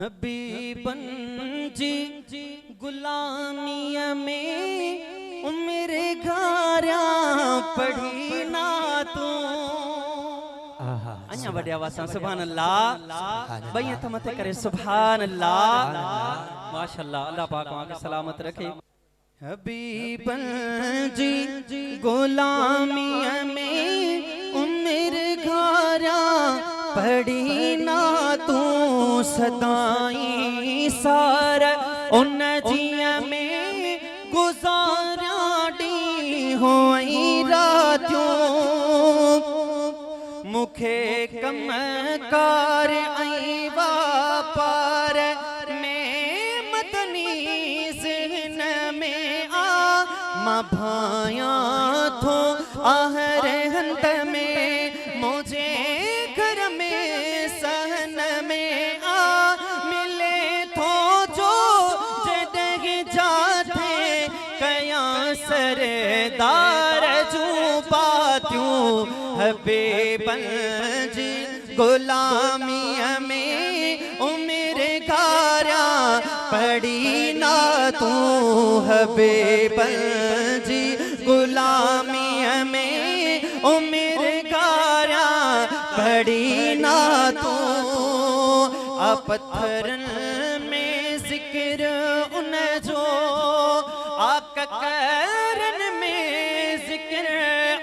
हबीबन जी गुलामिया में उम्र घारा पढ़ी ना तू अञा वॾे आवाज़ सां सुभान अल्लाह ॿई हथ मथे करे सुभान अल्लाह माशाअल्लाह। अल्लाह पाक वहां सलामत रखे। हबीबन जी गुलामिया में उम्र घारा पढ़ी ना तू सदाई सार उन जिया में गुजारा डी होई रातियों मुखे कम कार आई वापार में मदनी ज़हन में आ मां भाया थो आहर हंद में मुझे घर में सहन में आ मिले थो जो जडह जाते कया सरदार जू पातियों हबीबन जी गुलामिया में उम्र घारा पढ़ी ना तू हबीबन जी गुलामिया में उम्र घारा पढ़ी ना तू पत्थरन में जिक्र उन जो करन में जिक्र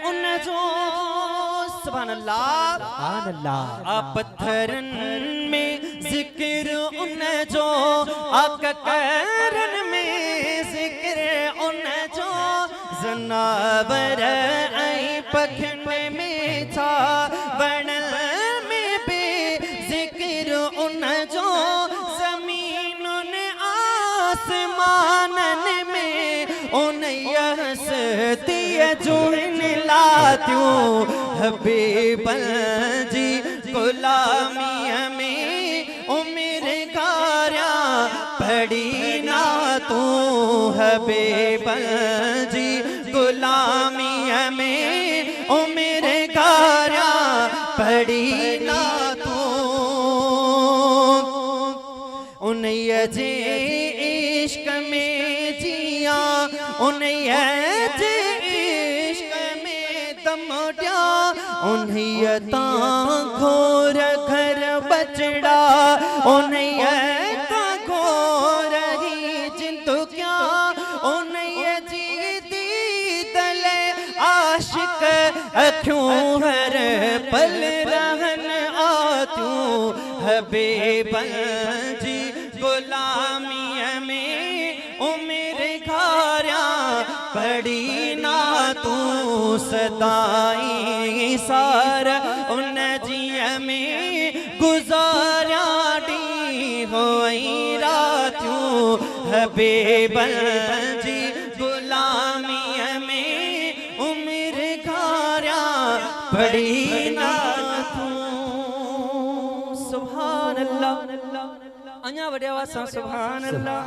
उन जो सुभान अल्लाह पत्थरन में जिक्र उन जो करन में जिक्र उन जो जनावर आई पखन में था बनल में बे जिक्र उन जो जमीन आसमानन में उन हस्ती जुड़न लातियों हबीबन जी गुलामिया में उम्र घारा पढ़ी ना तू हबीबन जी गुलामिया में उम्र घारा पढ़ी ना तू उन जे इश्क में जिया उन जे इश्क में दम दिया उन्हें घोर घर बचड़ा उन्हें घोर ही जिंदु क्या उन्हें जी दी दल आशिक अखियों हर पल रहन आतूं हबीबन जी गुलामिया में उम्र घारा पढ़ी ना तू सदाई सार उन जिया में गुजारा डी होई रातियों हबीबन जी गुलामिया में उम्र घारा पढ़ी ना तू सुभान अल्लाह। अञा वॾे आवाज़ सां सुभान अल्लाह।